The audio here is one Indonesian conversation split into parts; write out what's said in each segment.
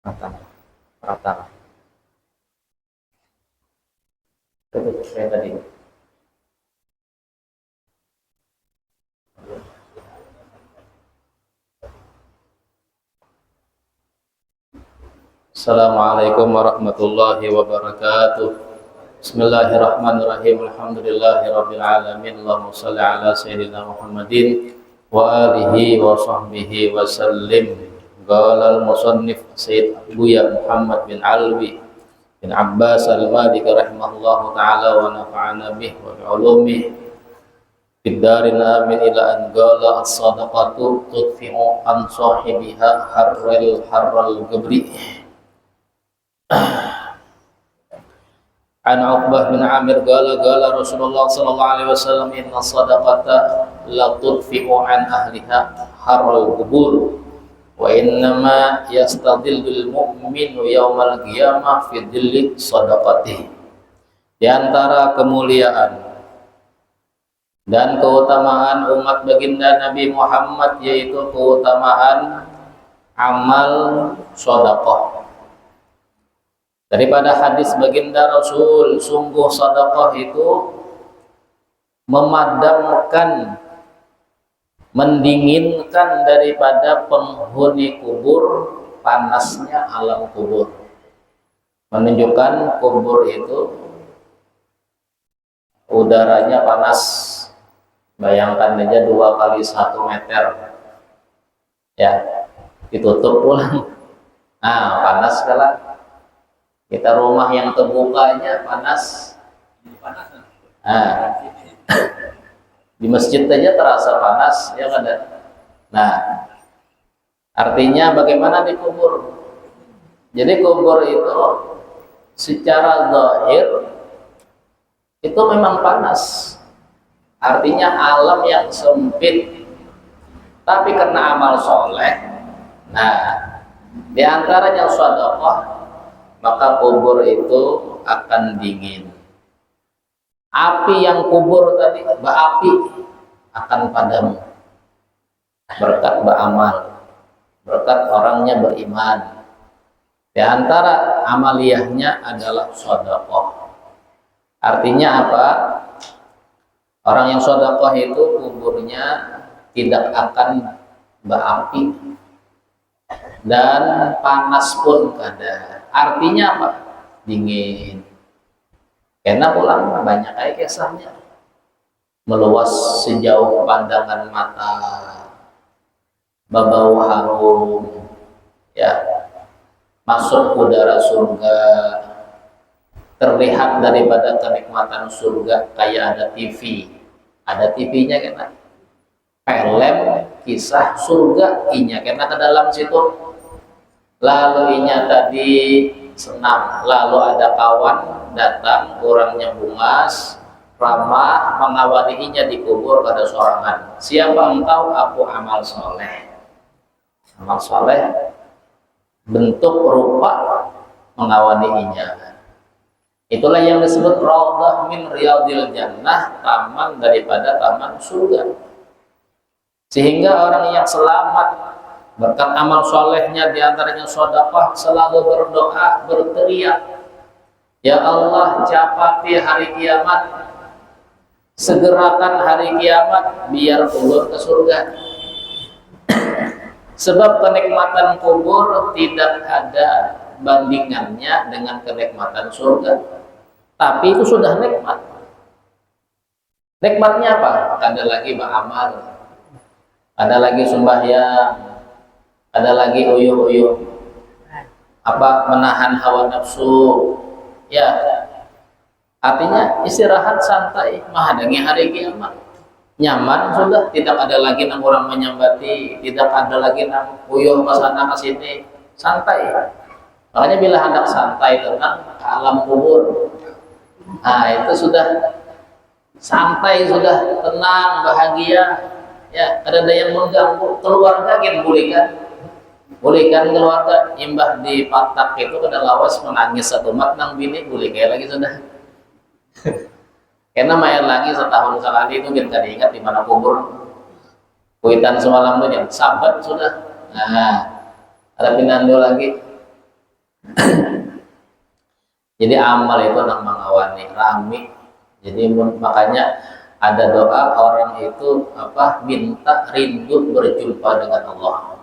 Rata, rata. Itu kayak tadi. Assalamualaikum warahmatullahi wabarakatuh. Bismillahirrahmanirrahim. Alhamdulillahirabbil alamin. Allahumma shalli ala sayyidina Muhammadin wa alihi wa sahbihi wa sallim. Qala al-musannif Sayyid Buya Muhammad bin Alwi bin Abbas al-Maliki rahimahullahu ta'ala wa nafa'ana bih wa bi'ulumih fid darin amin ila an qala as-sadaqatu tudfi'u an sahibiha harral gabri. An Uqbah bin Amir qala Rasulullah sallallahu alaihi wasallam inna sadaqata la tudfi'u an ahliha harral qubur wa innama yastadillul mu'minu yaumal qiyamah fi dhilli sadaqatihi. Di antara kemuliaan dan keutamaan umat baginda Nabi Muhammad yaitu keutamaan amal sedekah. Daripada hadis baginda Rasul, sungguh sedekah itu memadamkan, mendinginkan daripada penghuni kubur panasnya alam kubur. Menunjukkan kubur itu udaranya panas. Bayangkan aja 2 kali 1 meter, ya, ditutup pulang. Nah, panas sekali. Kita rumah yang terbukanya panas. Nah, di masjid aja terasa panas, ya kan? Nah, artinya bagaimana di kubur? Jadi kubur itu secara zahir itu memang panas. Artinya alam yang sempit. Tapi karena amal soleh, nah, di antaranya sedekah, maka kubur itu akan dingin. Api yang kubur tadi, api akan padam berkat beramal, berkat orangnya beriman. Di antara amaliyahnya adalah sedekah. Artinya apa? Orang yang sedekah itu kuburnya tidak akan berapi dan panas pun kada. Artinya apa? Dingin. Karena pulang banyak kayak kisahnya, meluas sejauh pandangan mata, berbau harum, ya, masuk udara surga, terlihat daripada kenikmatan surga kayak ada TV, ada TV-nya kan, film kisah surga inya karena ke dalam situ. Lalu inya tadi senam, lalu ada kawan datang, orangnya bungas, ramah, mengawalinya di kubur pada sorangan. Siapa engkau? Aku amal soleh. Amal soleh bentuk rupa mengawalinya. Itulah yang disebut raudhah min riyadil jannah, taman daripada taman surga. Sehingga orang yang selamat berkat amal solehnya, diantaranya sedekah, selalu berdoa, berteriak, ya Allah, capati hari kiamat, segerakan hari kiamat biar ulur ke surga. Sebab kenikmatan kubur tidak ada bandingannya dengan kenikmatan surga. Tapi itu sudah nikmat. Nikmatnya apa? Ada lagi beramal, ada lagi sembahyang, ada lagi uyuh-uyuh, apa, menahan hawa nafsu, ya. Artinya istirahat santai menghadapi hari kiamat. Nyaman sudah, tidak ada lagi nang orang menyambati, tidak ada lagi nang uyuh ke sana ke sini, santai. Makanya bila hendak santai tenang ke alam kubur, nah itu sudah santai, sudah tenang, bahagia, ya. Ada yang mengganggu keluarga, kan boleh kan? Boleh kan keluarga imbah di patak itu kada lawas menangis satu mat nang bini, boleh kayak lagi sudah. Karena main lagi setahun sekali itu kan kada ingat di mana kubur. Kuitan semalam tuh ya sahabat sudah. Nah, ada pinando lagi. Jadi amal itu nang mangawani rami. Jadi makanya ada doa orang itu minta rindu berjumpa dengan Allah.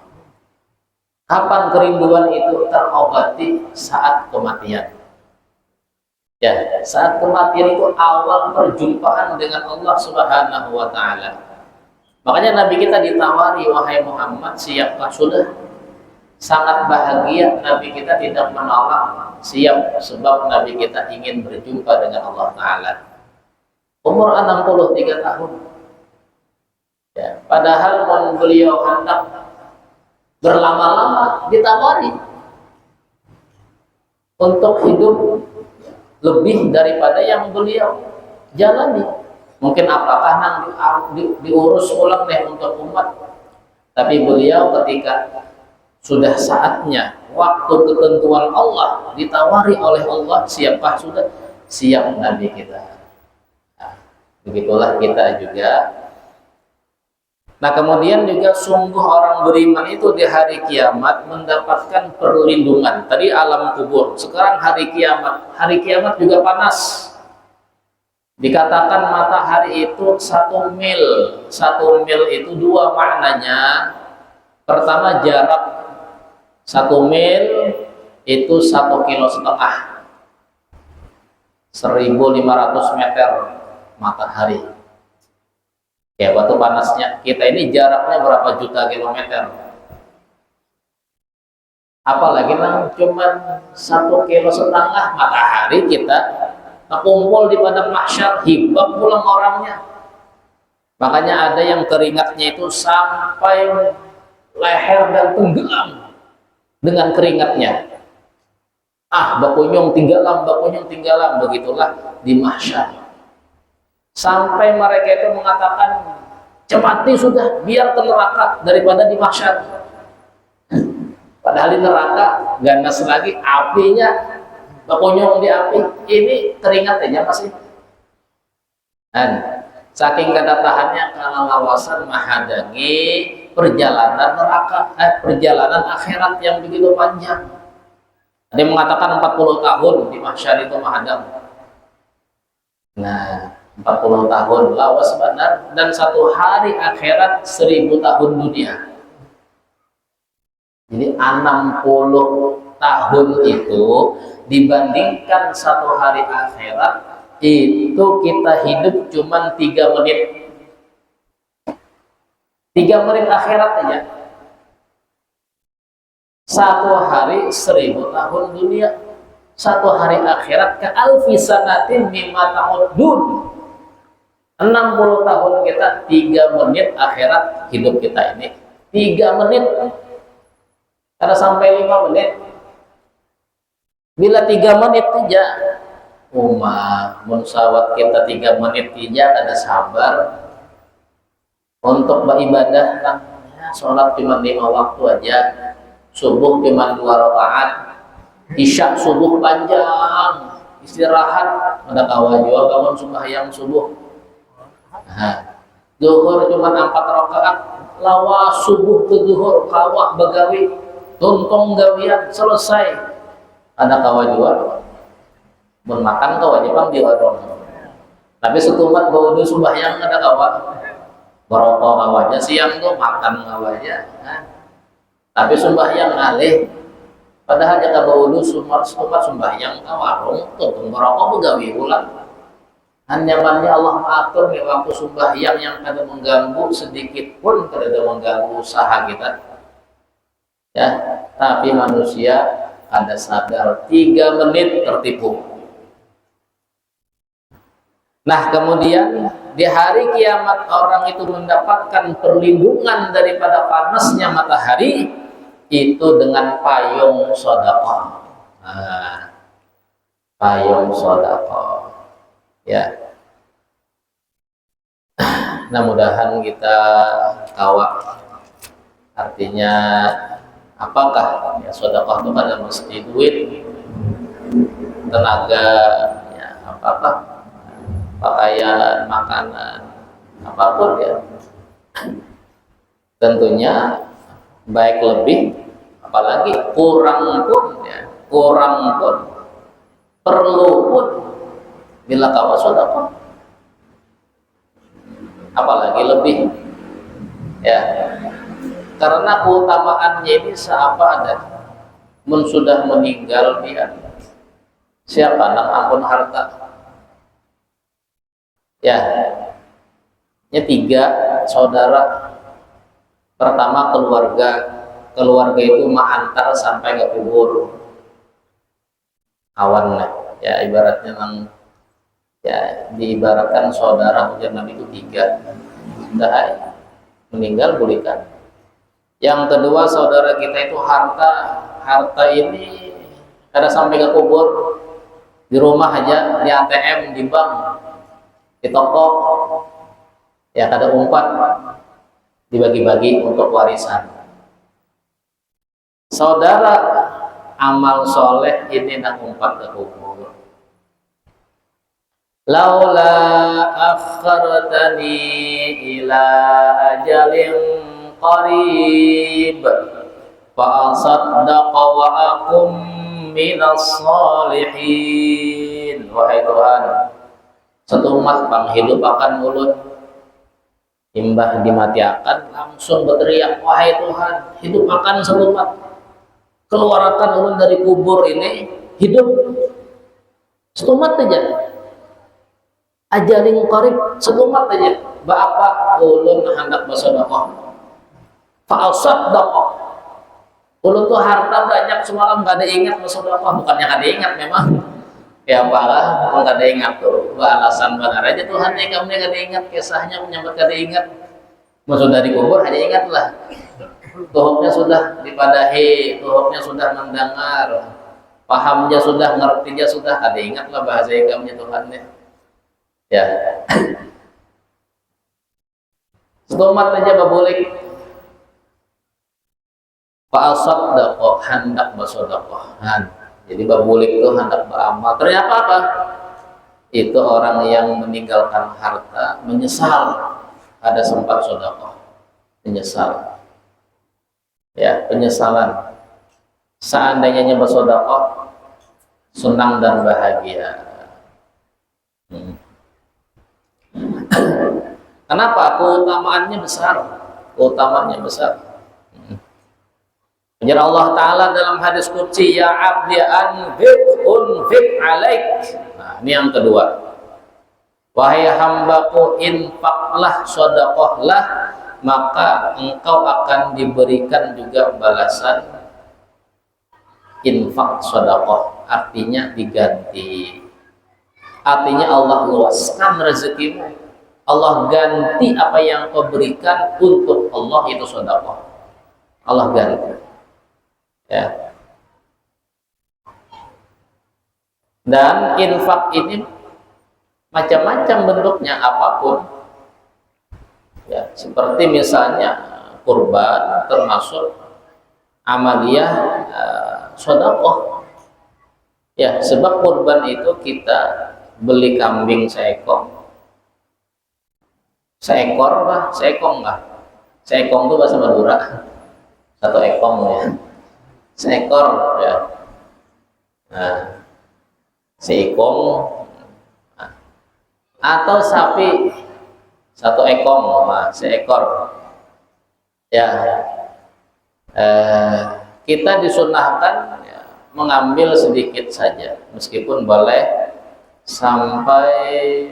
Kapan kerinduan itu terobati? Saat kematian. Ya, saat kematian itu awal perjumpaan dengan Allah Subhanahu wa taala. Makanya Nabi kita ditawari, wahai Muhammad, siapkah sudah? Sangat bahagia Nabi kita tidak menolak, siap, sebab Nabi kita ingin berjumpa dengan Allah taala. Umur 63 tahun. Ya, padahal beliau hendak berlama-lama ditawari untuk hidup lebih daripada yang beliau jalani. Mungkin apakah nang diurus ulang deh untuk umat. Tapi beliau ketika sudah saatnya waktu ketentuan Allah ditawari oleh Allah, siapkah sudah? Siap Nabi kita. Nah, begitulah kita juga. Nah, kemudian juga sungguh orang beriman itu di hari kiamat mendapatkan perlindungan. Tadi alam kubur, sekarang hari kiamat. Hari kiamat juga panas. Dikatakan matahari itu 1 mil. 1 mil itu 2 maknanya. Pertama, jarak 1 mil itu 1,5 kilo. 1.500 meter matahari. Ya, waktu panasnya kita ini jaraknya berapa juta kilometer. Apalagi nang cuman 1,5 kilo matahari kita kumpul di padang mahsyar, hibak pulang orangnya. Makanya ada yang keringatnya itu sampai leher dan tenggelam dengan keringatnya. Bakunyung tinggalan, begitulah di mahsyar. Sampai mereka itu mengatakan, cepati sudah, biar ke neraka daripada di mahsyar. Padahal di neraka ganas lagi, apinya bakunyung di api, ini keringatnya masih. Dan saking kedatahannya kalalawasan mahadangi perjalanan neraka, perjalanan akhirat yang begitu panjang. Ada yang mengatakan 40 tahun di mahsyar itu mahadam. Nah, 40 tahun lawas benar, dan 1 hari akhirat 1000 tahun dunia. Jadi 60 tahun itu dibandingkan 1 hari akhirat itu kita hidup cuma 3 menit. 3 menit akhirat aja. 1 hari 1000 tahun dunia. 1 hari akhirat ke alfi sanatin mimma ta'udun. 60 tahun kita, 3 menit akhirat hidup kita ini. 3 menit. Karena sampai 5 menit. Bila 3 menit aja, munsawat kita 3 menit aja ada sabar untuk beribadah. Sholat cuma 5 waktu aja. Subuh cuma 2 rakaat. Isya subuh panjang. Istirahat. Ada kawan juga bangun sembahyang subuh. Zuhur cuma 4 rakaat, lawa subuh ke zuhur kawah begawi, tuntong gawian selesai. Ada kawa juga bermakan kewajiban di warung. Tapi setumat bau sembahyang ada kawa berokok kawanya siang tuh makan kawanya. Tapi sembahyang ngalih, padahal jika bau setumat sembahyang ke warung tuntong berokok begawi ulang. Nyamannya Allah mengatur di waktu sembahyang yang kada mengganggu sedikit pun, kada mengganggu usaha kita. Ya, tapi manusia kada sadar 3 menit tertipu. Nah, kemudian di hari kiamat orang itu mendapatkan perlindungan daripada panasnya matahari itu dengan payung sedekah. Payung sedekah. Ya. Nah, mudahan kita kawak artinya apakah ya sedekah itu ada mesti duit, tenaga, ya apa pakaian, makanan, apapun ya. Tentunya baik lebih, apalagi kurang pun ya, kurang pun, perlu pun, bila kawa sedekah, apalagi lebih, ya. Karena keutamaannya ini seapa ada, mun sudah meninggal dia, siapa nak ampun harta, ya. Ini 3 saudara. Pertama keluarga itu menghantar sampai ke kubur, kawan lah, ya ibaratnya memang, ya diibaratkan saudara ujar Nabi itu 3, sudah meninggal bolehkan. Yang kedua saudara kita itu harta ini kada sampai ke kubur, di rumah aja, di ATM, di bank, di toko, ya kada umpat, dibagi-bagi untuk warisan. Saudara amal soleh ini nak umpat ke kubur. Laula akhartani ila ajalin qarib fa asaddaqa wa akum minas salihin. Wahai Tuhan, satu umat panghidup akan mulut, imbah dimatiakan langsung berteriak, wahai Tuhan, hidup akan selumat, keluarkan ulun dari kubur ini, hidup selumat aja, ajalin qarib, selumat aja, bapak ulun hendak bersedekah, fa'asaddaqa, ulun tuh harta banyak semalam gak ada ingat bersedekah, bukannya gak ada ingat memang, ya apalah, memang gak ada ingat tuh, alasan benar aja Tuhan ya kamu gak ada ingat, kisahnya menyambut gak ada ingat, maksud dari kubur hanya ingatlah, tuhuknya sudah dipadahi, tuhuknya sudah mendengar, pahamnya sudah, ngertinya sudah, ada ingatlah bahasa kamu Tuhan ya. Selamat aja babulik, fa'asaddaqa, hendak bersedekah. Jadi babulik itu hendak beramal, ternyata apa? Itu orang yang meninggalkan harta menyesal ada sempat sedekah, menyesal, ya penyesalan. Seandainya bersedekah senang dan bahagia. Kenapa? Keutamaannya besar, keutamaannya besar. Ujar Allah Ta'ala dalam hadis qudsi, ya abdi unfiq alaik. Nah, ini yang kedua, wahai hambaku, infaklah, sedekahlah, maka engkau akan diberikan juga balasan infak sedekah, artinya diganti, artinya Allah luaskan rezekimu, Allah ganti apa yang kau berikan untuk Allah itu sedekah, Allah ganti, ya. Dan infak ini macam-macam bentuknya, apapun, ya, seperti misalnya kurban termasuk amaliyah sedekah, ya, sebab kurban itu kita beli kambing seekor lah, seekong itu bahasa Madura, satu ekong ya, seekor ya, nah, seekong, atau sapi satu ekong, seekor, ya. Kita disunahkan ya, mengambil sedikit saja, meskipun boleh sampai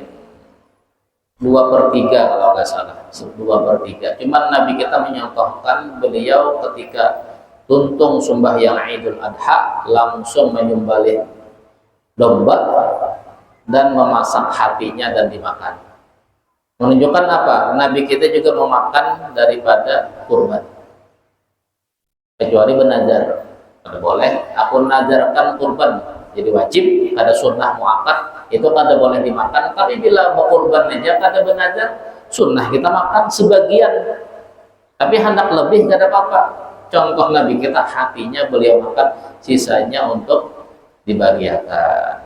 2/3 kalau nggak salah, 2/3. Cuman Nabi kita menyontohkan, beliau ketika tuntung sembahyang Idul Adha langsung menyembelih domba dan memasak hatinya dan dimakan. Menunjukkan apa? Nabi kita juga memakan daripada kurban, kecuali bernazar. Ada boleh, aku nazarkan kurban, jadi wajib, ada sunnah muakkad, itu kada boleh dimakan. Tapi bila berkurban aja kada bernazar, sunnah kita makan sebagian, tapi hendak lebih kada apa-apa. Contoh Nabi kita, hatinya beliau makan, sisanya untuk dibagiakan.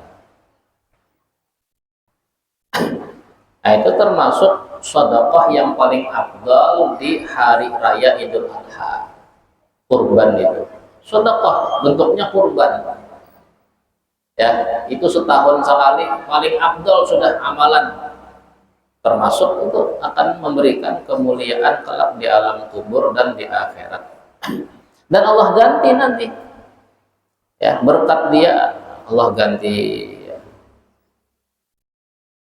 Nah, itu termasuk sedekah yang paling afdal di hari raya Idul Adha. Kurban itu sedekah, bentuknya kurban. Ya, itu setahun sekali paling afdol sudah amalan, termasuk itu akan memberikan kemuliaan kelak di alam kubur dan di akhirat. Dan Allah ganti nanti, ya, berkat dia Allah ganti,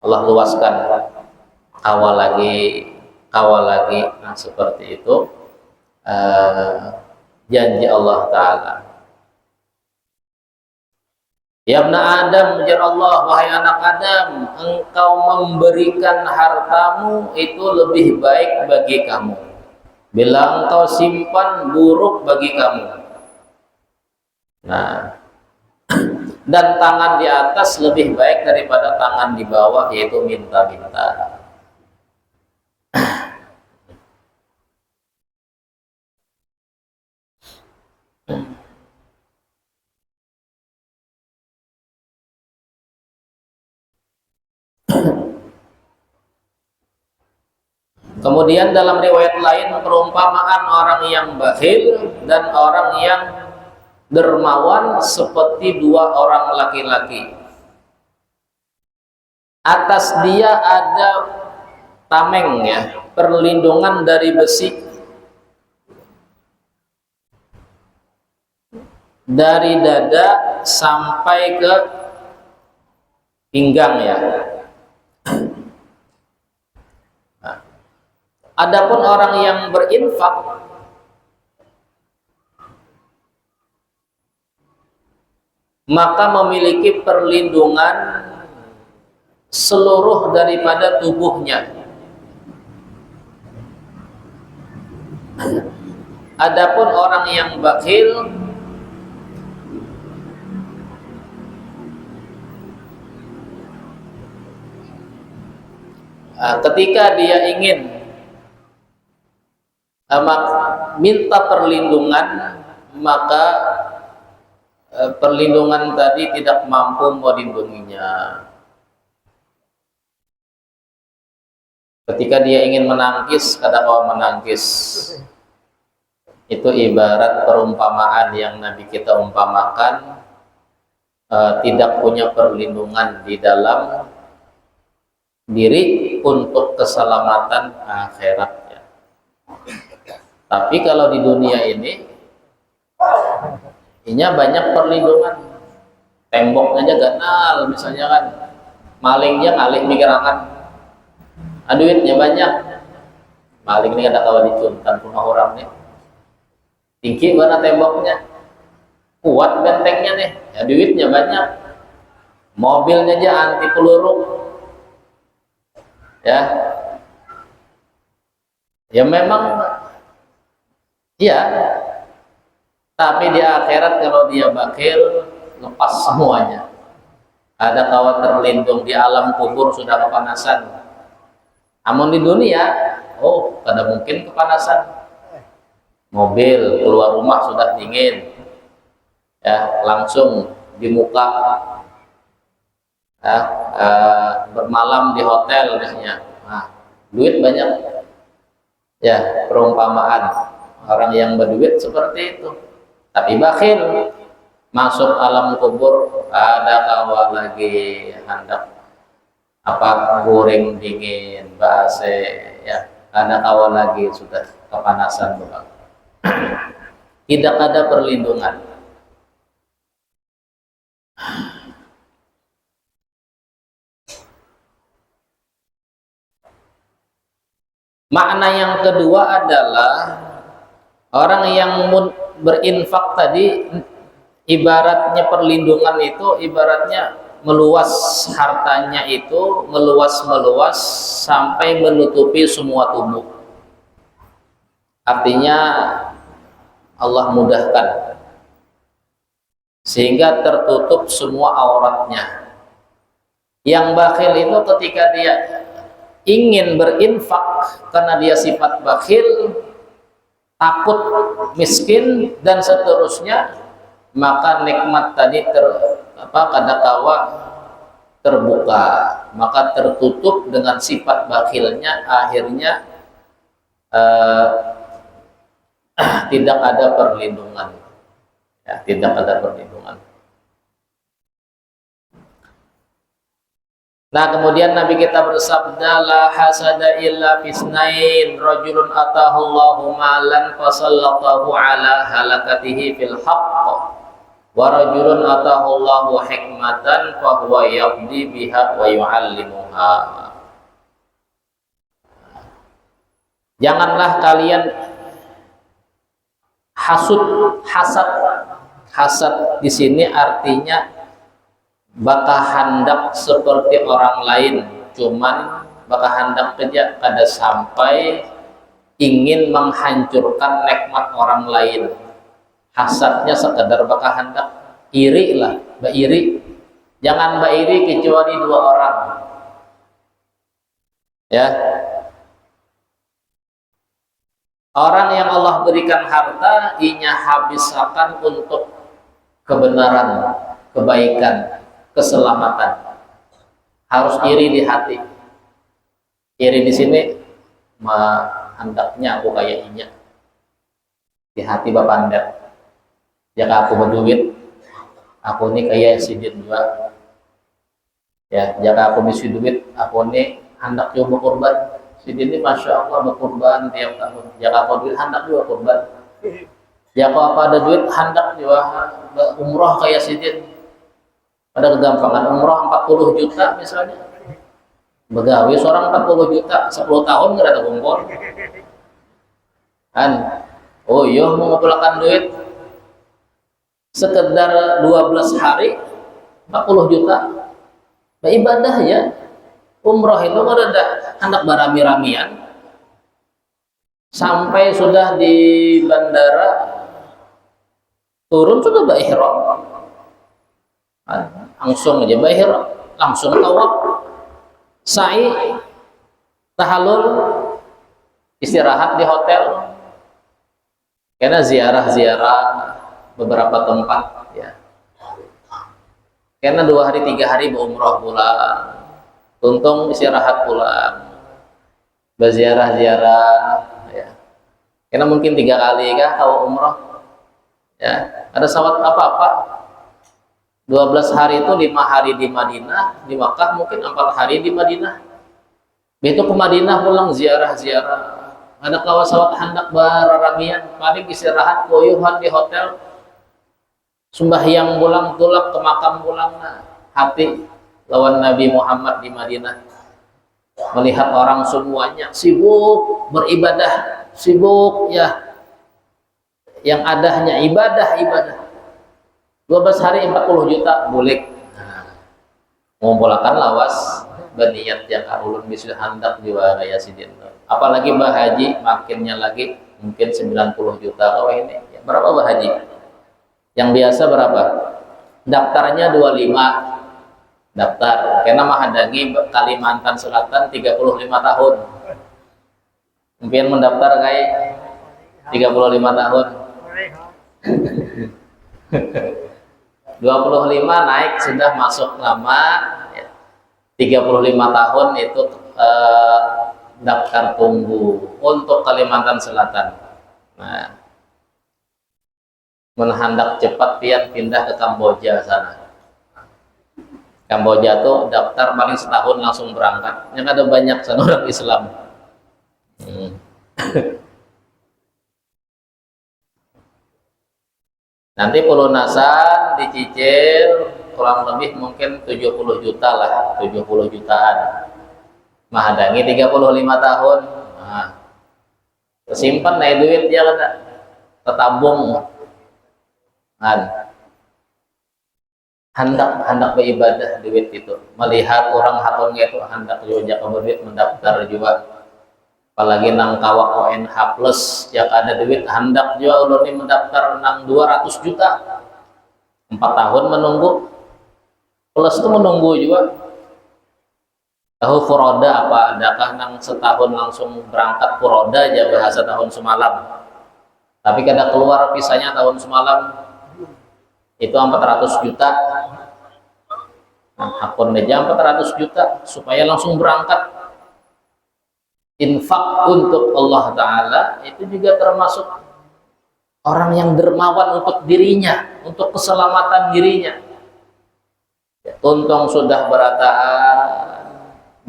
Allah luaskan, kawal lagi. Nah, seperti itu janji Allah Ta'ala. Ya ibna Adam, ujar Allah, wahai anak Adam, engkau memberikan hartamu itu lebih baik bagi kamu, bila engkau simpan buruk bagi kamu. Nah, dan tangan di atas lebih baik daripada tangan di bawah, yaitu minta-minta. Kemudian dalam riwayat lain, perumpamaan orang yang bakhil dan orang yang dermawan seperti dua orang laki-laki. Atas dia ada tameng, ya, perlindungan dari besi, dari dada sampai ke pinggang, ya. Adapun orang yang berinfak, maka memiliki perlindungan seluruh daripada tubuhnya. Adapun orang yang bakhil, ketika dia ingin minta perlindungan, maka perlindungan tadi tidak mampu melindunginya. Ketika dia ingin menangkis, kadang-kadang menangkis. Itu ibarat perumpamaan yang Nabi kita umpamakan, tidak punya perlindungan di dalam diri untuk keselamatan akhiratnya. Tapi kalau di dunia ini banyak perlindungan. Temboknya aja ganal, misalnya kan, malingnya ngalih mikirangan, duitnya banyak, maling ini ada kawan dicuntan rumah orang nih, tinggi mana temboknya, kuat bentengnya nih, ya duitnya banyak, mobilnya aja anti peluru, ya memang, ya. Tapi di akhirat kalau dia bakhil, lepas semuanya. Ada kawan terlindung di alam kubur sudah kepanasan. Namun di dunia, kada mungkin kepanasan. Mobil keluar rumah sudah dingin, ya, langsung di muka, ya, bermalam di hotel biasanya. Nah, duit banyak, ya, perumpamaan orang yang berduit seperti itu. Tapi bakhil, masuk alam kubur, ada kawan lagi hendak goreng dingin, base, ya, ada kawan lagi sudah kepanasan, Bapak. Tidak ada perlindungan. Makna yang kedua adalah orang yang berinfak tadi, ibaratnya perlindungan itu ibaratnya meluas, hartanya itu meluas sampai menutupi semua tubuh. Artinya Allah mudahkan sehingga tertutup semua auratnya. Yang bakhil itu ketika dia ingin berinfak karena dia sifat bakhil, takut miskin dan seterusnya, maka nikmat tadi kadakawa terbuka, maka tertutup dengan sifat bakhilnya, akhirnya tidak ada perlindungan, ya, tidak ada perlindungan. Nah, kemudian Nabi kita bersabda, la hasada illa fisnain, rajulun atahullahu malan fasallatahu ala halakatihi fil haqq, wa rajulun atahullahu hikmatan fahuwa yaqdi biha wa yu'allimuha. Janganlah kalian hasad. Hasad di sini artinya bakal hendak seperti orang lain, cuman bakal hendak kerja kada sampai ingin menghancurkan nikmat orang lain. Hasadnya sekedar bakal hendak iri lah, iri. Jangan iri kecuali dua orang, ya. Orang yang Allah berikan harta, inya habiskan untuk kebenaran, kebaikan, keselamatan. Harus iri di hati. Iri di sini hendaknya aku kayak inya. Di hati bapak Anda. Jika aku berduit, aku ini kayak sidin juga. Ya, jika aku misi duit, aku ini hendak coba kurban. Sidin ini masya Allah berkurban tiap tahun. Jika aku duit hendak juga kurban. Jika apa ada duit hendak juga umroh kayak sidin. Ada kegampangan umroh 40 juta misalnya. Begawi seorang 40 juta 10 tahun nggak ada kumpul. Kan? Oh iya mau ngumpulkan duit sekedar 12 hari 40 juta. Nah, ibadah ya. Umroh itu kan ada hendak barami-ramian. Sampai sudah di bandara turun sudah ihram. Langsung aja ihram, langsung tawaf, sa'i, tahallul, istirahat di hotel. Karena ziarah-ziarah beberapa tempat ya. Karena 2 hari 3 hari berumrah pulang, tuntung istirahat pulang, berziarah-ziarah ya. Karena mungkin 3 kali kah kalau umrah ya, ada sawat apa-apa 12 hari itu 5 hari di Madinah, di Makkah mungkin 4 hari di Madinah. Begitu ke Madinah pulang ziarah-ziarah. Ada kawasawat hendak bararamian, paling istirahat koyuhan di hotel. Sembahyang pulang tulak ke makam pulang. Nah, hati lawan Nabi Muhammad di Madinah. Melihat orang semuanya sibuk beribadah, sibuk ya. Yang ada hanya ibadah. 12 hari 40 juta boleh. Mengumpulkan lawas berniat yang ulun bisa hendak juga gaya sidin. Apalagi bahaji makinnya lagi mungkin 90 juta kalau ini. Ya, berapa bahaji? Yang biasa berapa? Daftarnya 25 daftar. Karena mahadangi Kalimantan Selatan 35 tahun. Mungkin mendaftar kayak 35 tahun. 25 naik sudah masuk nama ya. 35 tahun itu daftar tunggu untuk Kalimantan Selatan. Nah, menhendak cepat pian pindah ke Kamboja sana. Kamboja tuh daftar paling setahun langsung berangkat. Yang ada banyak sana orang Islam. Nanti pelunasan dicicil kurang lebih mungkin 70 juta lah, 70 jutaan. Mahadangi 35 tahun. Nah, simpan naik duit dia kata, tetabung. Kan. Hendak beribadah duit itu. Melihat orang hakon itu hendak juga berduit mendaftar juga. Apalagi nang kawak ONH plus yang ada duit hendak juga ulun ini mendaftar nang 200 juta 4 tahun menunggu plus itu menunggu juga. Tahu furoda apa adakah nang setahun langsung berangkat furoda aja bahasa tahun semalam, tapi kada keluar pisahnya tahun semalam itu 400 juta. Nah, akun aja 400 juta supaya langsung berangkat. Infak untuk Allah Ta'ala itu juga termasuk orang yang dermawan untuk dirinya, untuk keselamatan dirinya. Ya, untung sudah berataan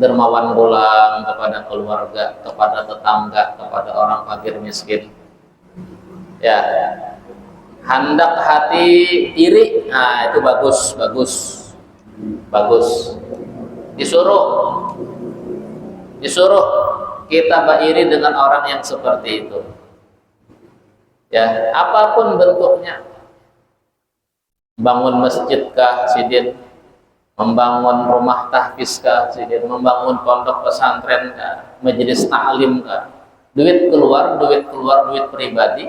dermawan pulang kepada keluarga, kepada tetangga, kepada orang fakir miskin. Ya, hendak hati iri, nah itu bagus, bagus, bagus. Disuruh kita iri dengan orang yang seperti itu. Ya, apapun bentuknya. Bangun masjid kah, sidin? Membangun rumah tahfiz kah, sidin? Membangun pondok pesantren kah, majelis taklim kah? Duit keluar, duit pribadi.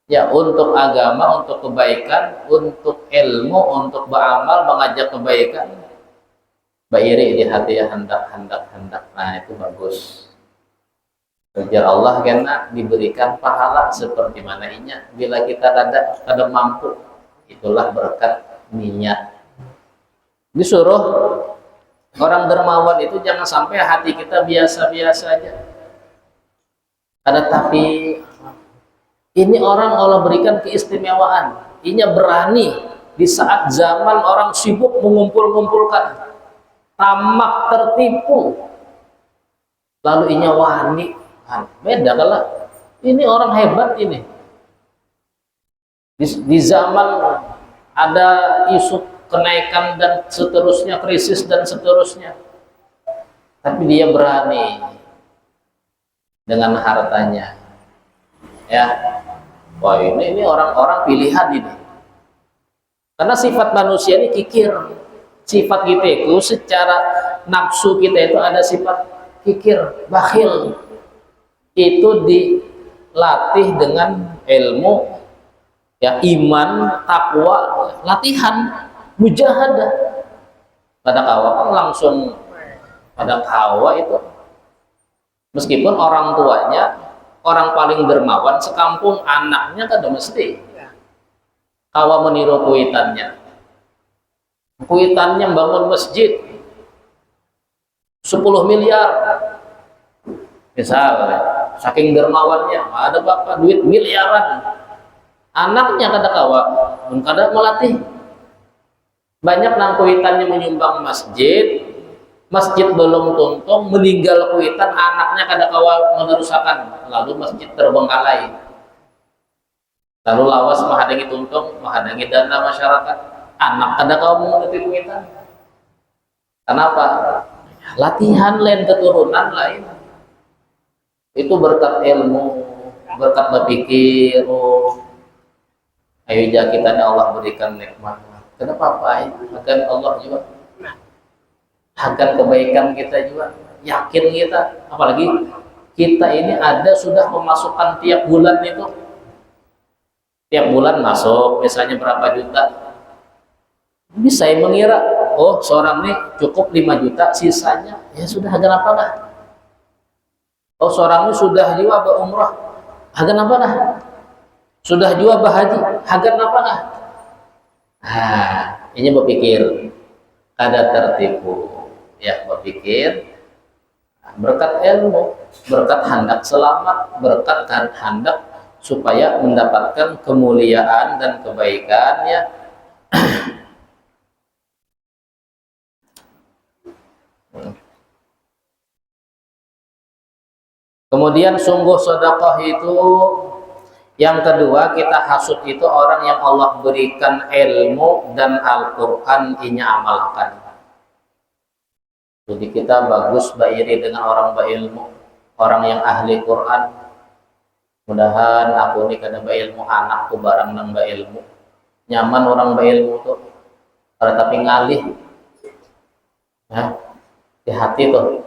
Ya, untuk agama, untuk kebaikan, untuk ilmu, untuk beramal, mengajak kebaikan. Bairi di hati ya, hendak. Nah, itu bagus. Ujar Allah karena diberikan pahala seperti mana inya. Bila kita ada mampu, itulah berkat niat. Disuruh orang dermawan itu jangan sampai hati kita biasa-biasa aja. Ada tapi ini orang Allah berikan keistimewaan. Inya berani di saat zaman orang sibuk mengumpulkan, tamak tertipu. Lalu inya wani. Beda kalau ini orang hebat ini. Di zaman ada isu kenaikan dan seterusnya, krisis dan seterusnya, tapi dia berani dengan hartanya. Ya, wah ini orang-orang pilihan ini. Karena sifat manusia ini kikir. Sifat kita itu secara nafsu kita itu ada sifat kikir, bakhil. Itu dilatih dengan ilmu, ya, iman, takwa, latihan, mujahadah. Pada kawa kan langsung pada kawa itu, meskipun orang tuanya orang paling dermawan sekampung, anaknya kan udah mesti kawa meniru kuitannya bangun masjid 10 miliar misalnya, saking dermawannya ada bapak duit miliaran, anaknya kada kawa kada melatih. Banyak nang kuitannya menyumbang masjid belum tuntung, meninggal kuitan, anaknya kada kawa menerusakan, lalu masjid terbengkalai, lalu lawas menghadangi tuntung, menghadangi dana masyarakat, anak kada kawa mengerti kuitan. Kenapa? Latihan lain, keturunan lain. Itu berkat ilmu, berkat berpikir. Ayo kita Allah berikan nikmat. Kenapa apa? Akan Allah juga, akan kebaikan kita juga, yakin kita. Apalagi kita ini ada sudah memasukkan tiap bulan itu, tiap bulan masuk misalnya berapa juta. Bisa mengira, oh seorang ini cukup 5 juta, sisanya ya sudah, agar apa lah. Oh seorang ini sudah juga berumrah, agar apa lah. Sudah juga berhaji, agar apa lah. Ini berpikir, kada tertipu, ya berpikir, berkat ilmu, berkat hendak selamat, berkat hendak supaya mendapatkan kemuliaan dan kebaikan, ya. Kemudian sungguh sedekah itu yang kedua, kita hasut itu orang yang Allah berikan ilmu dan Al-Quran inya amalkan. Jadi kita bagus bairi dengan orang berilmu, orang yang ahli Quran. Mudahan aku ini kada berilmu, anakku barang nang berilmu. Nyaman orang berilmu tuh, tapi ngalih. Ya, di hati tuh.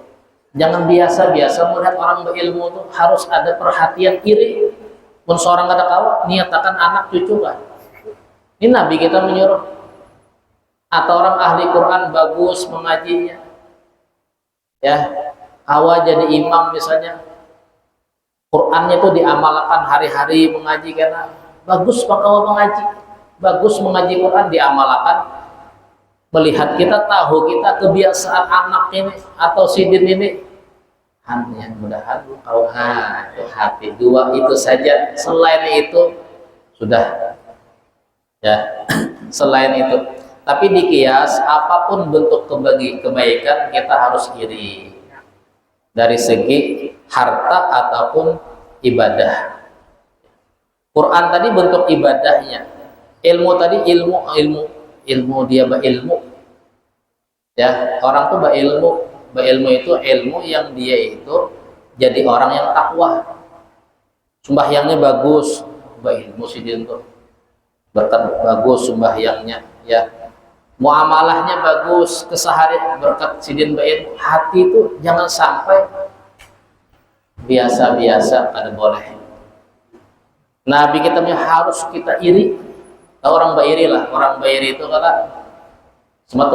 Jangan biasa-biasa melihat orang berilmu tuh, harus ada perhatian iri. Pun seorang kada kawa, niatakan anak cucu kan. Ini Nabi kita menyuruh. Atau orang ahli Quran bagus mengajinya. Ya, kawa jadi imam misalnya. Qurannya itu diamalkan hari-hari mengaji, karena bagus pak kawa mengaji. Bagus mengaji Quran diamalkan. Melihat kita, tahu kita kebiasaan anak ini atau sidin ini, hanya mudahan kau hati dua itu saja. Selain itu sudah, ya. Selain itu Tapi dikias, apapun bentuk kebaikan kita harus iri dari segi harta ataupun ibadah. Quran tadi bentuk ibadahnya, ilmu tadi ilmu dia berilmu. Ya, orang tuh berilmu itu ilmu yang dia itu jadi orang yang takwa. Sembahyangnya bagus, berilmu sih dia tuh. Berkat bagus sembahyangnya, ya. Muamalahnya bagus, keseharian berkat sidin berilmu. Hati itu jangan sampai biasa-biasa, ada boleh. Nabi kita harus kita iri. Orang bairi lah, orang bairi itu kata tumat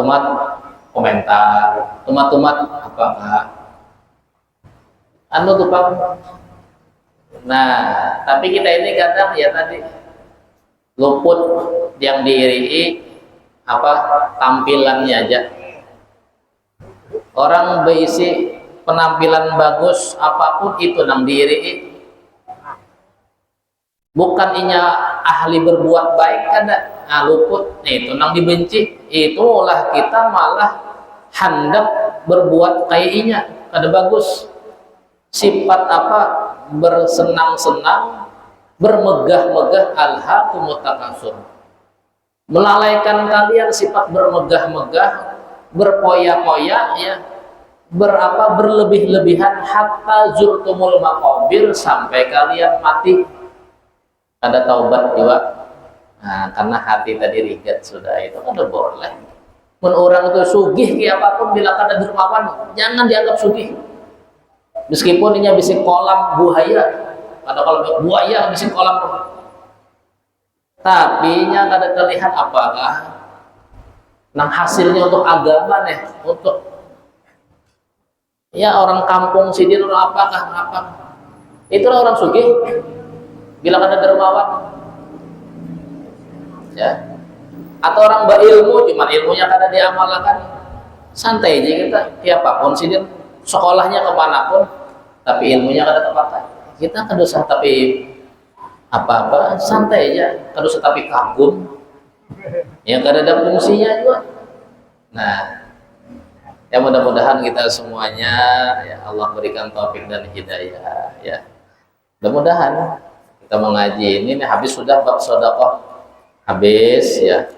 komentar, tumat apakah anu tuh Pak. Nah, tapi kita ini kadang ya tadi luput yang diiri apa tampilannya aja. Orang berisi penampilan bagus apapun itu nang diiri, bukan inya ahli berbuat baik kada luput itu nang dibenci, itulah kita malah hendak berbuat kayak inya kada bagus. Sifat apa? Bersenang-senang, bermegah-megah, alhaakumut takasur, melalaikan kalian sifat bermegah-megah, berpoya-poya, ya, berlebih-lebihan hatta zurtumul maqabir, sampai kalian mati. Ada taubat juga. Nah, karena hati tadi rigat sudah, itu kan udah boleh. Men orang itu sugih kayak apapun, bila kada dermawan jangan dianggap sugih. Meskipun ini bisa kolam buaya, kalau buaya bisa kolam, tapi nya kada terlihat apakah nang hasilnya untuk agama nih, untuk ya orang kampung sidin orang apakah apa, itulah orang sugih bila kada dermawan, ya. Atau orang berilmu cuman ilmunya kada diamalkan, santai aja kita, siapapun sidin sekolahnya kemanapun, tapi ilmunya kada terpakai, kita kada usah tapi apa-apa, santai aja, kada usah tapi kagum yang kada ada fungsinya juga. Nah, ya mudah-mudahan kita semuanya ya Allah berikan taufik dan hidayah, ya. Mudah-mudahan kita mengaji ini habis sudah bab sedekah habis, ya.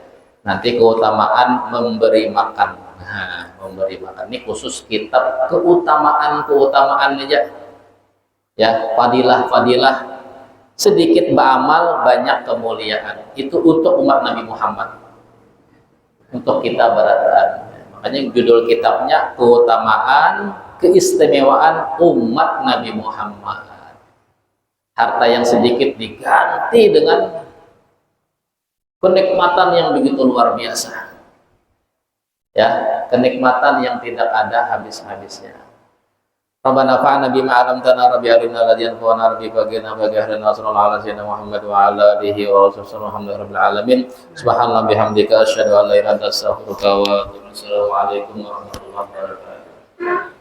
Nanti keutamaan memberi makan. Nah, memberi makan ini khusus kitab keutamaan aja, ya. Fadilah sedikit beramal banyak kemuliaan, itu untuk umat Nabi Muhammad, untuk kita berataan. Makanya judul kitabnya keutamaan keistimewaan umat Nabi Muhammad. Harta yang sedikit diganti dengan kenikmatan yang begitu luar biasa, ya, kenikmatan yang tidak ada habis-habisnya. Rabbana fa'alna bima 'allamtana rabbi arimna ladyan wa narbi bagina bagahrina sallallahu alaihi wasallam Muhammad wa ala alihi wa sahbihi alhamdulillahirabbil alamin. Subhanallah bihamdika asyhadu an la ilaha illa anta astaghfiruka wa atubu ilaik. Assalamualaikum warahmatullahi wabarakatuh.